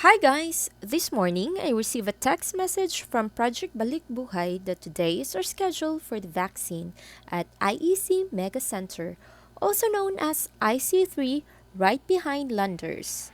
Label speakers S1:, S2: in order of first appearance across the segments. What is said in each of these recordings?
S1: Hi guys! This morning, I received a text message from Project Balik Buhay that today is our schedule for the vaccine at IEC Mega Center, also known as IC3, right behind Landers.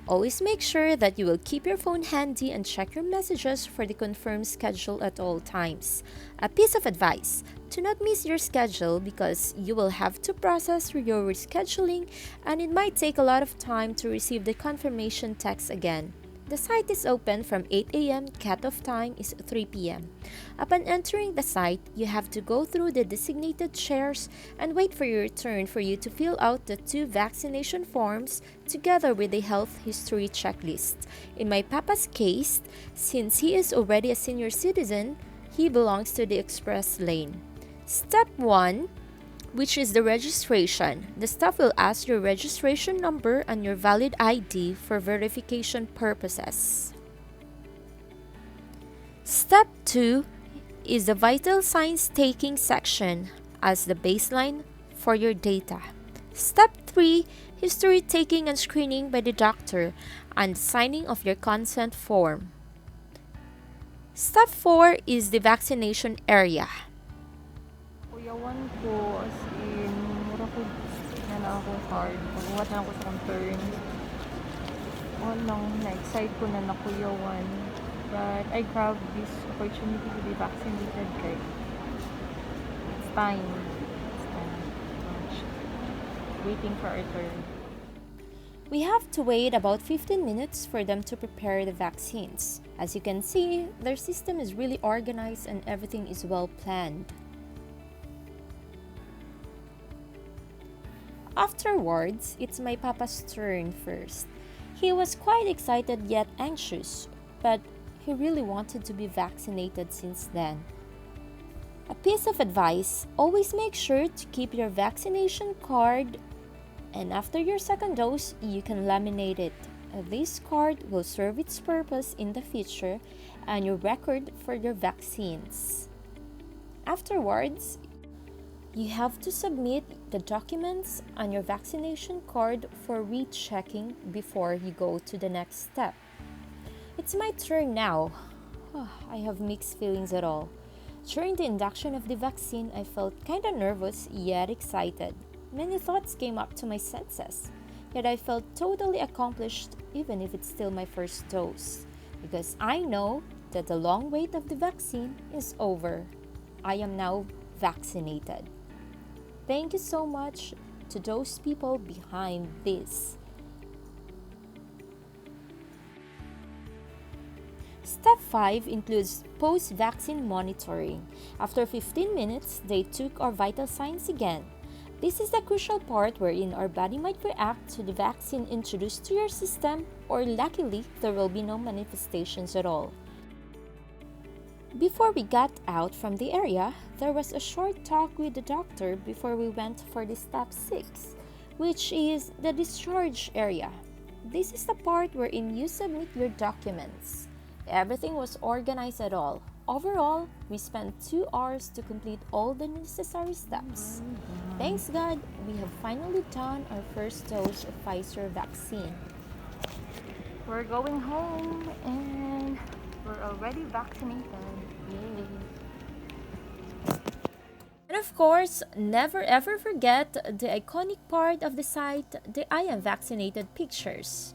S1: Always make sure that you will keep your phone handy and check your messages for the confirmed schedule at all times. A piece of advice: do not miss your schedule because you will have to process your rescheduling and it might take a lot of time to receive the confirmation text again. The site is open from 8 a.m. Cutoff time is 3 p.m. Upon entering the site, you have to go through the designated chairs and wait for your turn for you to fill out the 2 vaccination forms together with the health history checklist. In my papa's case, since he is already a senior citizen, he belongs to the express lane. Step 1, which is the registration. The staff will ask your registration number and your valid ID for verification purposes. Step 2 is the vital signs taking section as the baseline for your data. Step 3, history taking and screening by the doctor and signing of your consent form. Step 4 is the vaccination area.
S2: Kuyawan ko, as in, mura ko na ako hard. Pagbuhat na ako sa concern. Na-excite ko na nakuyawan. But I grabbed this opportunity to be vaccinated, kay it's time. Waiting for our turn.
S1: We have to wait about 15 minutes for them to prepare the vaccines. As you can see, their system is really organized and everything is well planned. Afterwards, it's my papa's turn first. He was quite excited yet anxious, but he really wanted to be vaccinated since then. A piece of advice: always make sure to keep your vaccination card, and after your second dose, you can laminate it. This card will serve its purpose in the future and your record for your vaccines. Afterwards, you have to submit the documents on your vaccination card for rechecking before you go to the next step. It's my turn now. I have mixed feelings at all. During the induction of the vaccine, I felt kinda nervous yet excited. Many thoughts came up to my senses, yet I felt totally accomplished even if it's still my first dose, because I know that the long wait of the vaccine is over. I am now vaccinated. Thank you so much to those people behind this. Step 5 includes post-vaccine monitoring. After 15 minutes, they took our vital signs again. This is the crucial part wherein our body might react to the vaccine introduced to your system, or luckily, there will be no manifestations at all. Before we got out from the area, there was a short talk with the doctor before we went for the step 6, which is the discharge area. This is the part wherein you submit your documents. Everything was organized at all. Overall, we spent 2 hours to complete all the necessary steps. Thanks God, we have finally done our first dose of Pfizer vaccine.
S2: We're going home and we're already vaccinated. Yay!
S1: And of course, never ever forget the iconic part of the site, the I am vaccinated pictures.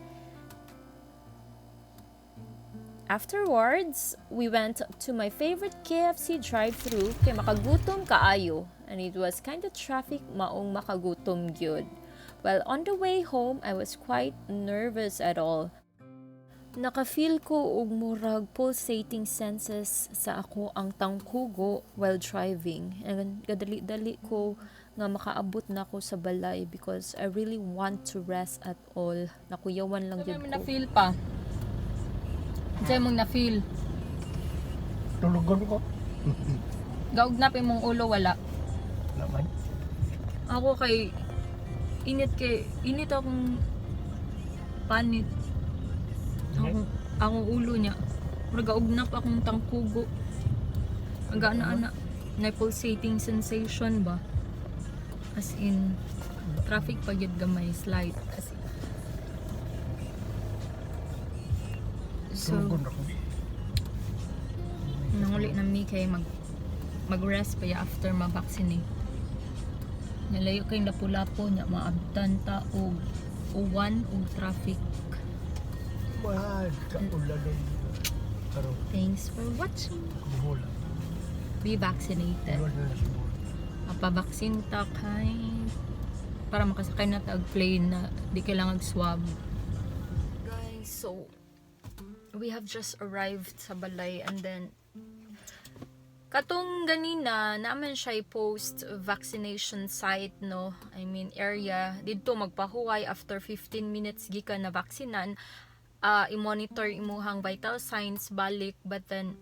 S1: Afterwards, we went to my favorite KFC drive-thru kay makagutom kaayo, and it was kinda traffic maong makagutom gyud. While on the way home, I was quite nervous at all. Nakafeel ko og murag pulsating senses sa ako ang tangkugo while driving. And gadali-dali ko nga makaabot na ko sa balay because I really want to rest at all. Nakuyawan lang yun ko.
S3: Na-feel pa. Diyan mong na-feel.
S4: Tulugon ko.
S3: Gaugnapin mong ulo, wala.
S4: Naman.
S3: Ako kay init akong panit. Akong ulo niya. Gaugnap akong tangkugo. Ang ana-ana. Na pulsating sensation ba? As in, traffic pa gyud gamay, slight. As in. So,
S4: Tulugon ako.
S3: nanguli na mi kay mag-rest pa ya after ma-vaccinate. Nalayo kay lapu-lapo nya maabtan ta og uwan og traffic.
S4: Mahal ka ulan ng karoon.
S3: Thanks for watching.
S4: Buhola.
S3: Be vaccinated.
S4: Iwan na sa buhola.
S3: Mapabaksin ta kay para makasakay na ta og plane na di kailangan swab. Guys, so we have just arrived sa balay and then katong ganina naman siya i-post vaccination site no, I mean area didto magpahuway after 15 minutes gikan na vaksinan, i-monitor imuhang vital signs balik, but then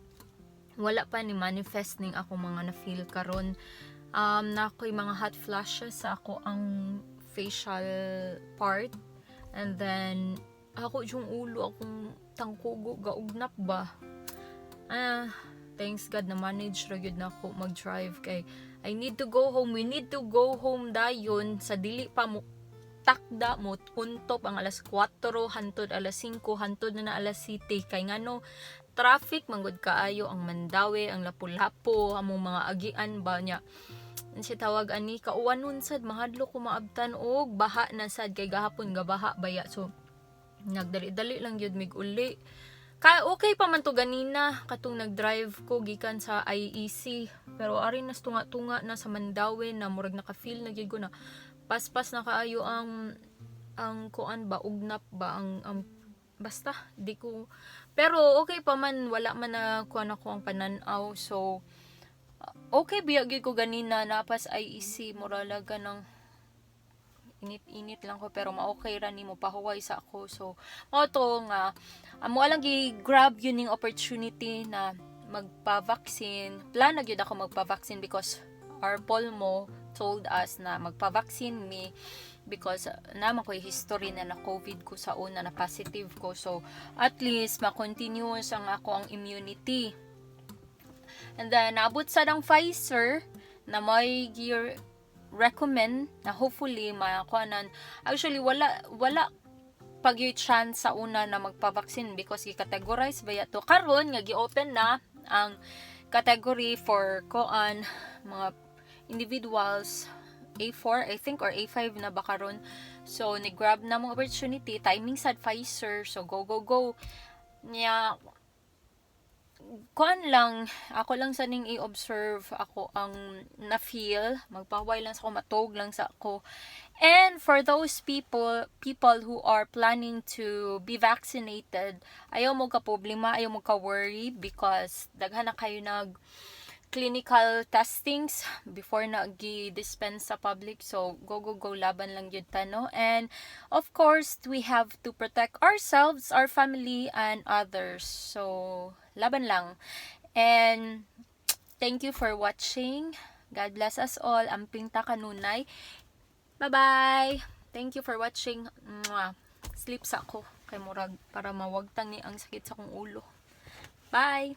S3: wala pa ni manifest ning ako mga na feel karon. Na ako'y mga hot flashes sa ako ang facial part, and then ako yung ulo akong tangkugo gaugnap ba. Thanks God na manage ra gyud nako mag-drive kay I need to go home. We need to go home dayon sa dili pa mo takda mo untop ang alas 4 hantod alas 5 hantod na alas 7 kay ngano traffic manggod kaayo ang Mandawi, ang Lapu-Lapu, among mga agian ba nya. Si tawag ani kauwanon sad mahadlo ko maabtan og baha na sad kay gahapon ga baha baya, so nagdali-dali lang gyud mig uli. Kaya okay pa man to ganina katong nag-drive ko gikan sa IEC, pero ari nas tunga-tunga na sa Mandawi na murag naka-feel na gyud ko na paspas na kaayo ang kuan ba ugnap ba ang basta di ko, pero okay pa man, wala man na kuan ako ang pananaw, so okay biya gyud ko ganina napas IEC muralaga ng init-init lang ko pero ma-okay ra nimo pahuway sa ako. So mao to nga amo lang gi-grab yun ning opportunity na magpa-vaccine. Plan na gyud ako magpa-vaccine because our Polmo told us na magpa-vaccine me because naman ko history na COVID ko sa una na positive ko, so at least ma-continuous ang ako ang immunity. And then naabot sa dang Pfizer na may gear recommend na hopefully makakuanan. Actually wala pag yung chance sa una na magpa-vaccine because i-categorize ba yato karon nga gi-open na ang category for kuan mga individuals A4 I think or A5 na ba karon. So ni-grab na mong opportunity, timing sa Pfizer, so go nya kuan lang ako lang sa ning i-observe ako ang na-feel, magpahuway lang sa ako, matog lang sa ako. And for those people who are planning to be vaccinated, ayaw mo ka problema, ayaw mo ka worry because daghan na kayo nag clinical testings before na gi-dispense sa public, so go laban lang yun ta, no? And of course we have to protect ourselves, our family and others, so laban lang. And thank you for watching. God bless us all. Amping ta kanunay. Bye bye. Thank you for watching. Mwah. Sleep sa ako kay murag para mawagtang ni ang sakit sa kong ulo. Bye.